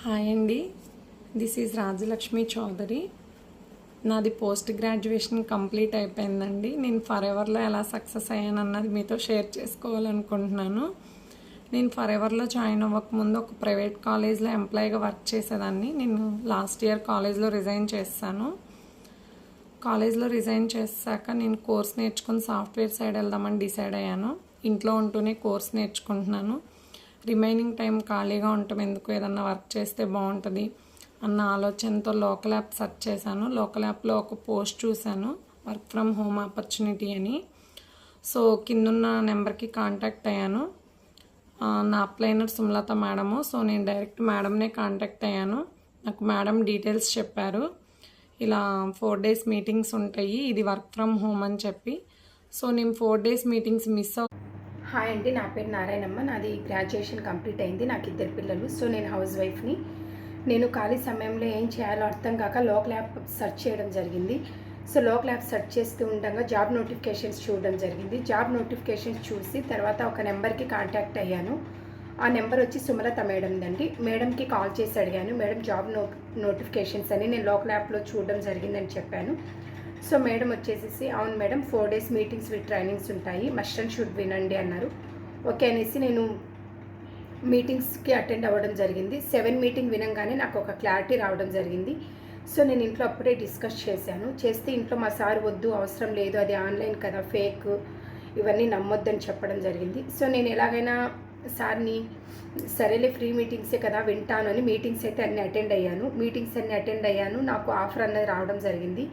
Hi అండి, this is Rajalakshmi Chowdary. నాది post graduation complete అయిపోయిందండి. నేను ఫర్ ఎవర్లో ఎలా సక్సెస్ అయ్యానన్నది మీతో షేర్ చేసుకోవాలనుకుంటున్నాను. నేను ఫర్ ఎవర్లో జాయిన్ అవ్వకముందు ఒక ప్రైవేట్ కాలేజ్లో ఎంప్లాయీగా వర్క్ చేసేదాన్ని. నేను లాస్ట్ ఇయర్ కాలేజ్లో రిజైన్ చేశాను. కాలేజ్లో రిజైన్ చేశాక నేను కోర్స్ నేర్చుకుని సాఫ్ట్వేర్ సైడ్ వెళ్దామని డిసైడ్ అయ్యాను. ఇంట్లో ఉంటూనే కోర్స్ నేర్చుకుంటున్నాను. రిమైనింగ్ టైం ఖాళీగా ఉండటం ఎందుకు, ఏదన్నా వర్క్ చేస్తే బాగుంటుంది అన్న ఆలోచనతో లోకల్ యాప్ సెర్చ్ చేశాను. లోకల్ యాప్లో ఒక పోస్ట్ చూశాను, వర్క్ ఫ్రమ్ హోమ్ ఆపర్చునిటీ అని. సో కిందున్న నెంబర్కి కాంటాక్ట్ అయ్యాను. నా అప్లైనర్ సుమలత మేడము. సో నేను డైరెక్ట్ మేడంనే కాంటాక్ట్ అయ్యాను. నాకు మేడం డీటెయిల్స్ చెప్పారు. ఇలా 4 days మీటింగ్స్ ఉంటాయి, ఇది వర్క్ ఫ్రమ్ హోమ్ అని చెప్పి. సో నేను 4 days మీటింగ్స్ మిస్ హాయ్ అండి, నా పేరు నారాయణమ్మ. నాది గ్రాడ్యుయేషన్ కంప్లీట్ అయింది. నాకు 2 పిల్లలు. సో నేను హౌస్ వైఫ్ని. నేను ఖాళీ సమయంలో ఏం చేయాలో అర్థం కాక లోకల్ యాప్ సెర్చ్ చేయడం జరిగింది. సో లోకల్ యాప్ సెర్చ్ చేస్తూ ఉండగా జాబ్ నోటిఫికేషన్స్ చూడడం జరిగింది. జాబ్ నోటిఫికేషన్స్ చూసి తర్వాత ఒక నెంబర్కి కాంటాక్ట్ అయ్యాను. ఆ నెంబర్ వచ్చి సుమలత మేడందండి. మేడంకి కాల్ చేసి అడిగాను, మేడం జాబ్ నోటిఫికేషన్స్ అని నేను లోకల్ యాప్లో చూడడం జరిగిందని చెప్పాను. సో మేడం వచ్చేసి అవును madam 4 days meetings with trainings ఉంటాయి, మస్ట్ అండ్ షుడ్ వినండి అన్నారు. ఓకే అనేసి నేను మీటింగ్స్కి అటెండ్ అవ్వడం జరిగింది. 7 మీటింగ్ వినంగానే నాకు ఒక క్లారిటీ రావడం జరిగింది. సో నేను ఇంట్లో అప్పుడే డిస్కస్ చేస్తే ఇంట్లో మా సార్ వద్దు, అవసరం లేదు, అది ఆన్లైన్ కదా, ఫేక్, ఇవన్నీ నమ్మొద్దని చెప్పడం జరిగింది. సో నేను ఎలాగైనా సార్ని సరేలే ఫ్రీ మీటింగ్సే కదా వింటాను అని మీటింగ్స్ అయితే అన్ని అటెండ్ అయ్యాను. నాకు ఆఫర్ అన్నది రావడం జరిగింది.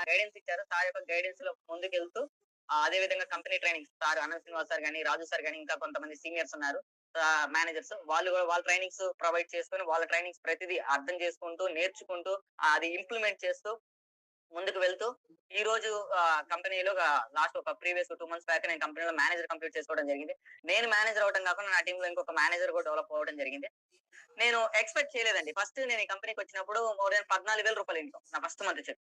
గైడెన్స్ ఇచ్చారు. సార్ యొక్క గైడెన్స్ లో ముందుకెళ్తూ అదే విధంగా company trainings sir Anant Srinivas sir గానీ, రాజు సార్ గానీ, ఇంకా కొంతమంది సీనియర్స్ ఉన్నారు, మేనేజర్స్, వాళ్ళు కూడా వాళ్ళ ట్రైనింగ్స్ ప్రొవైడ్ చేసుకుని వాళ్ళ ట్రైనింగ్స్ ప్రతిదీ అర్థం చేసుకుంటూ నేర్చుకుంటూ అది ఇంప్లిమెంట్ చేస్తూ ముందుకు వెళ్తూ ఈ రోజు కంపెనీలో లాస్ట్ ఒక ప్రీవియస్ 2 months బ్యాక్ నేను కంపెనీలో మేనేజర్ కంప్లీట్ చేసుకోవడం జరిగింది. నేను మేనేజర్ అవడం కాకుండా నా టీంలో ఇంకొక మేనేజర్ కూడా డెవలప్ అవ్వడం జరిగింది. నేను ఎక్స్పెక్ట్ చేయలేదండి. ఫస్ట్ నేను ఈ కంపెనీకి వచ్చినప్పుడు మోర్ దాన్ 14,000 రూపాయలు ఇన్కమ్ నా ఫస్ట్ మంత్ వచ్చేది.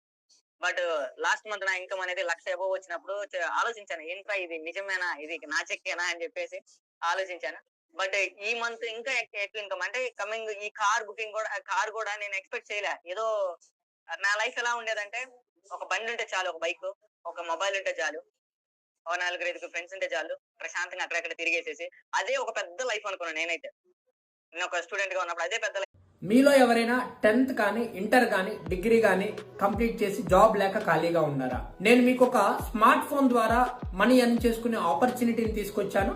బట్ లాస్ట్ మంత్ నా ఇన్కమ్ అనేది 1,00,000 అబోవ్ వచ్చినప్పుడు ఆలోచించాను, ఏంట్రా ఇది నిజమేనా, ఇది నా చెక్కేనా అని చెప్పేసి ఆలోచించాను. బట్ ఈ మంత్ ఇంకా ఎక్కువ ఇన్కమ్, అంటే కమింగ్ ఈ కార్ కూడా నేను ఎక్స్పెక్ట్ చేయలే. ఏదో నా లైఫ్ ఎలా ఉండేదంటే, ఒక బండి ఉంటే చాలు, ఒక బైక్, ఒక మొబైల్ ఉంటే చాలు, ఒక 4-5 ఫ్రెండ్స్ ఉంటే చాలు, ప్రశాంతంగా అక్కడక్కడ తిరిగేసేసి అదే ఒక పెద్ద లైఫ్ అనుకున్నాను నేనైతే. నేను ఒక స్టూడెంట్ గా ఉన్నప్పుడు అదే పెద్ద. మీలో ఎవరైనా 10th కానీ, ఇంటర్ కానీ, డిగ్రీ కానీ కంప్లీట్ చేసి జాబ్ లేక ఖాళీగా ఉన్నారా? నేను మీకు ఒక స్మార్ట్ ఫోన్ ద్వారా మనీ ఎర్న్ చేసుకునే ఆపర్చునిటీని తీసుకొచ్చాను.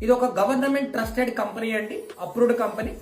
ఇది ఒక గవర్నమెంట్ ట్రస్టెడ్ కంపెనీ అండి, అప్రూవ్డ్ కంపెనీ.